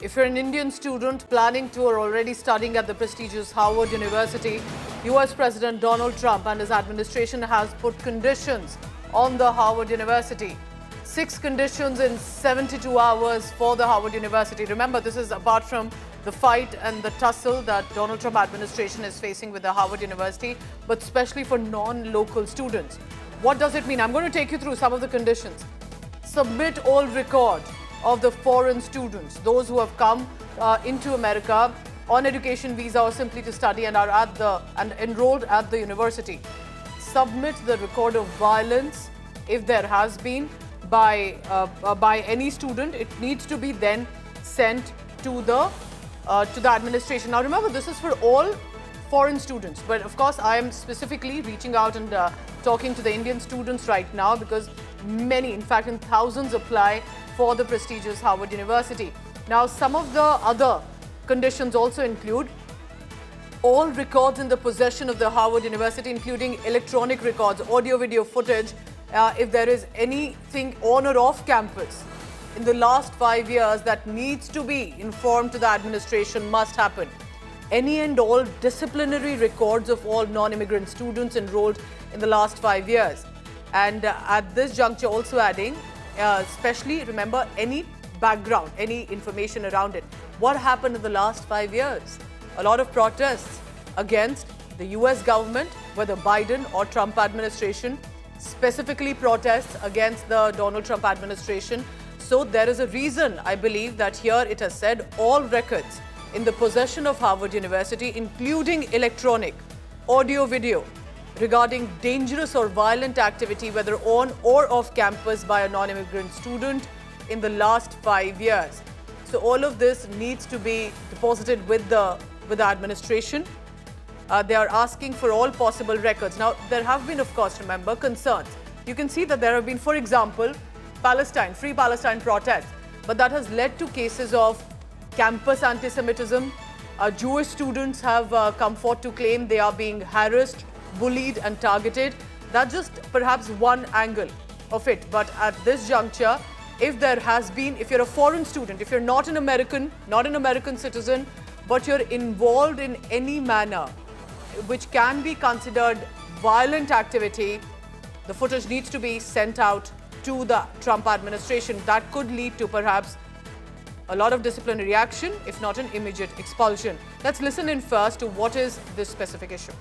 If you're an Indian student planning to or already studying at the prestigious Harvard University, US President Donald Trump and his administration has put conditions on the Harvard University. 6 conditions in 72 hours for the Harvard University. Remember, this is apart from the fight and the tussle that Donald Trump administration is facing with the Harvard University, but especially for non-local students. What does it mean? I'm going to take you through some of the conditions. Submit all record of the foreign students, those who have come into America on education visa or simply to study and are enrolled at the university. Submit the record of violence if there has been by any student. It needs to be then sent to the administration. Now remember, this is for all foreign students, but of course I am specifically reaching out and talking to the Indian students right now because many, in fact in thousands, apply for the prestigious Harvard University. Now some of the other conditions also include all records in the possession of the Harvard University, including electronic records, audio video footage, if there is anything on or off campus in the last 5 years that needs to be informed to the administration, must happen. Any and all disciplinary records of all non-immigrant students enrolled in the last 5 years. And at this juncture also adding, especially remember any background, any information around it. What happened in the last 5 years? A lot of protests against the US government, whether Biden or Trump administration, specifically protests against the Donald Trump administration. So there is a reason, I believe, that here it has said all records in the possession of Harvard University, including electronic, audio, video, regarding dangerous or violent activity, whether on or off campus by a non-immigrant student in the last 5 years. So all of this needs to be deposited with the administration. They are asking for all possible records. Now, there have been, of course, remember, concerns. You can see that there have been, for example, Palestine, Free Palestine protests, but that has led to cases of campus anti-Semitism. Jewish students have come forth to claim they are being harassed, bullied and targeted. That's just perhaps one angle of it. But at this juncture, if there has been, if you're a foreign student, if you're not an American citizen, but you're involved in any manner which can be considered violent activity, the footage needs to be sent out to the Trump administration. That could lead to perhaps a lot of disciplinary action, if not an immediate expulsion. Let's listen in first to what is this specific issue.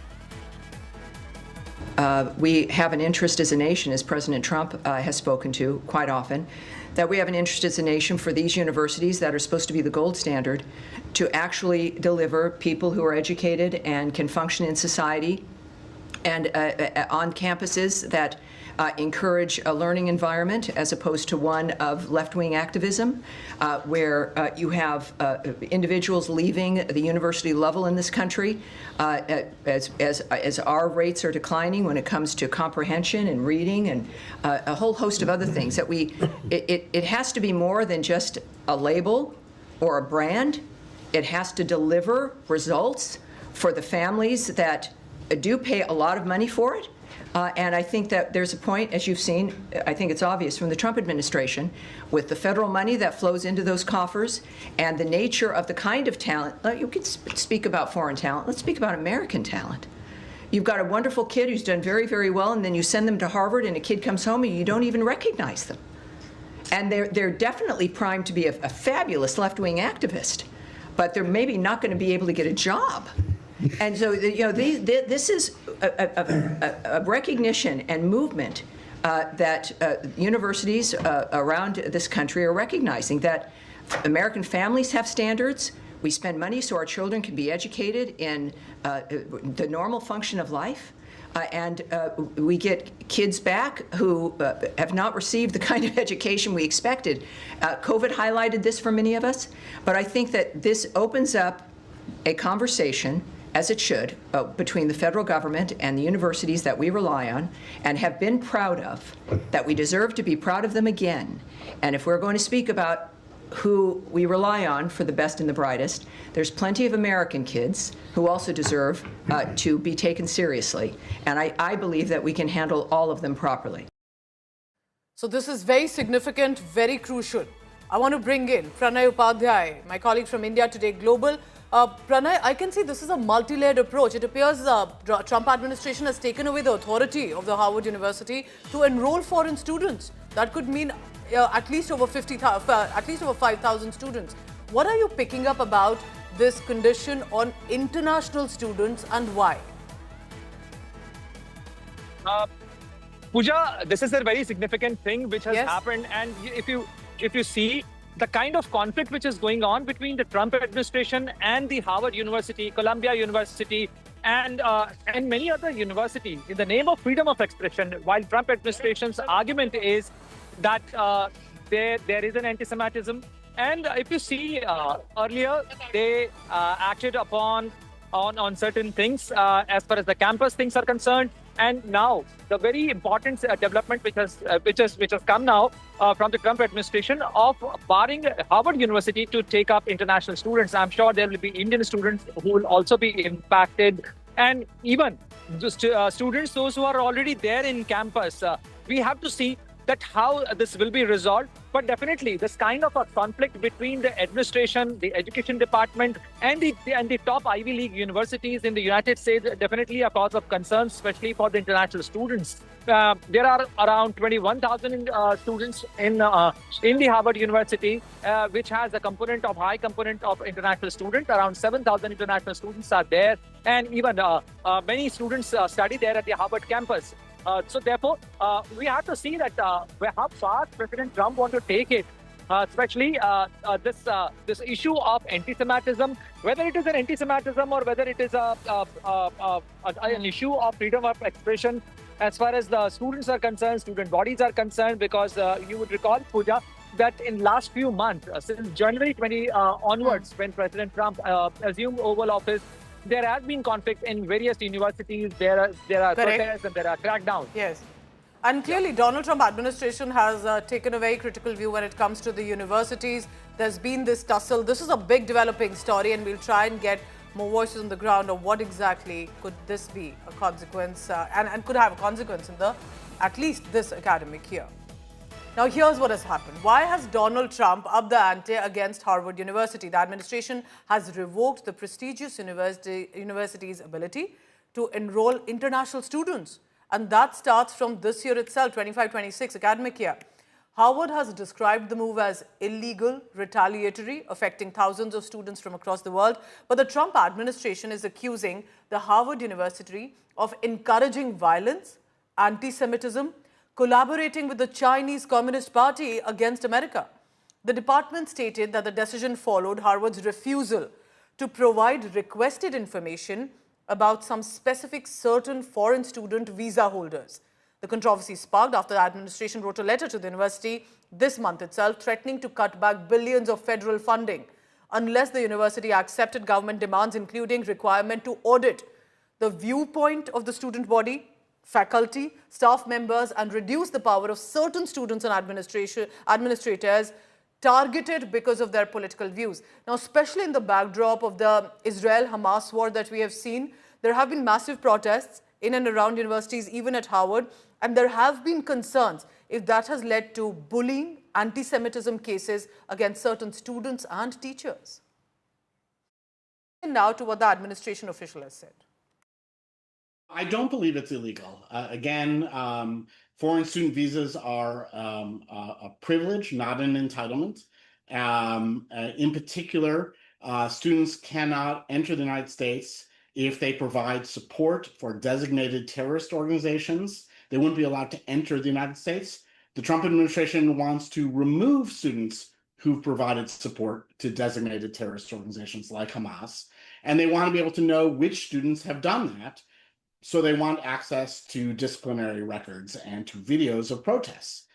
We have an interest as a nation, as President Trump has spoken to quite often, that we have an interest as a nation for these universities that are supposed to be the gold standard to actually deliver people who are educated and can function in society and on campuses that encourage a learning environment as opposed to one of left-wing activism, where you have individuals leaving the university level in this country as our rates are declining when it comes to comprehension and reading and a whole host of other things. That it has to be more than just a label or a brand. It has to deliver results for the families that do pay a lot of money for it. And I think that there's a point, as you've seen, I think it's obvious from the Trump administration, with the federal money that flows into those coffers and the nature of the kind of talent. You could speak about foreign talent. Let's speak about American talent. You've got a wonderful kid who's done very, very well, and then you send them to Harvard, and a kid comes home, and you don't even recognize them. And they're definitely primed to be a fabulous left-wing activist, but they're maybe not going to be able to get a job. And so, this is a recognition and movement that universities around this country are recognizing that American families have standards. We spend money so our children can be educated in the normal function of life. And we get kids back who have not received the kind of education we expected. COVID highlighted this for many of us, but I think that this opens up a conversation, as it should, between the federal government and the universities that we rely on and have been proud of, that we deserve to be proud of them again. And if we're going to speak about who we rely on for the best and the brightest, there's plenty of American kids who also deserve to be taken seriously. And I believe that we can handle all of them properly. So this is very significant, very crucial. I want to bring in Pranay Upadhyay, my colleague from India Today Global. Pranay, I can see this is a multi-layered approach. It appears the Trump administration has taken away the authority of the Harvard University to enroll foreign students. That could mean at least over 5,000 students. What are you picking up about this condition on international students and why? Pooja, this is a very significant thing which has happened, and if you see the kind of conflict which is going on between the Trump administration and the Harvard University, Columbia University, and many other universities in the name of freedom of expression, while Trump administration's argument is that there is an anti-Semitism, and if you see earlier they acted upon on certain things as far as the campus things are concerned. And now the very important development which has come now from the Trump administration of barring Harvard University to take up international students. I'm sure there will be Indian students who will also be impacted, and even just students those who are already there in campus. We have to see that how this will be resolved. But definitely this kind of a conflict between the administration, the education department, and the top Ivy League universities in the United States definitely a cause of concern, especially for the international students. There are around 21,000 students in the Harvard University, which has a high component of international students. Around 7,000 international students are there, and even many students study there at the Harvard campus. So therefore, we have to see that how far President Trump wants to take it, especially this issue of anti-Semitism, whether it is an anti-Semitism or whether it is an issue of freedom of expression. As far as the students are concerned, student bodies are concerned, because you would recall, Pooja, that in last few months, since January 20 onwards, when President Trump assumed Oval Office, there has been conflict in various universities. There are protests and there are crackdowns. Yes. And clearly, Donald Trump administration has taken a very critical view when it comes to the universities. There's been this tussle. This is a big developing story, and we'll try and get more voices on the ground of what exactly could this be a consequence and could have a consequence in at least this academic year. Now, here's what has happened. Why has Donald Trump upped the ante against Harvard University? The administration has revoked the prestigious university's ability to enroll international students. And that starts from this year itself, 25-26 academic year. Harvard has described the move as illegal, retaliatory, affecting thousands of students from across the world. But the Trump administration is accusing the Harvard University of encouraging violence, anti-Semitism, collaborating with the Chinese Communist Party against America. The department stated that the decision followed Harvard's refusal to provide requested information about some specific certain foreign student visa holders. The controversy sparked after the administration wrote a letter to the university this month itself, threatening to cut back billions of federal funding unless the university accepted government demands, including requirement to audit the viewpoint of the student body, faculty, staff members, and reduce the power of certain students and administrators targeted because of their political views. Now, especially in the backdrop of the Israel-Hamas war that we have seen, there have been massive protests in and around universities, even at Harvard, and there have been concerns if that has led to bullying, anti-Semitism cases against certain students and teachers. And now to what the administration official has said. I don't believe it's illegal. Again, foreign student visas are a privilege, not an entitlement. In particular, students cannot enter the United States if they provide support for designated terrorist organizations. They wouldn't be allowed to enter the United States. The Trump administration wants to remove students who've provided support to designated terrorist organizations like Hamas, and they want to be able to know which students have done that. So they want access to disciplinary records and to videos of protests.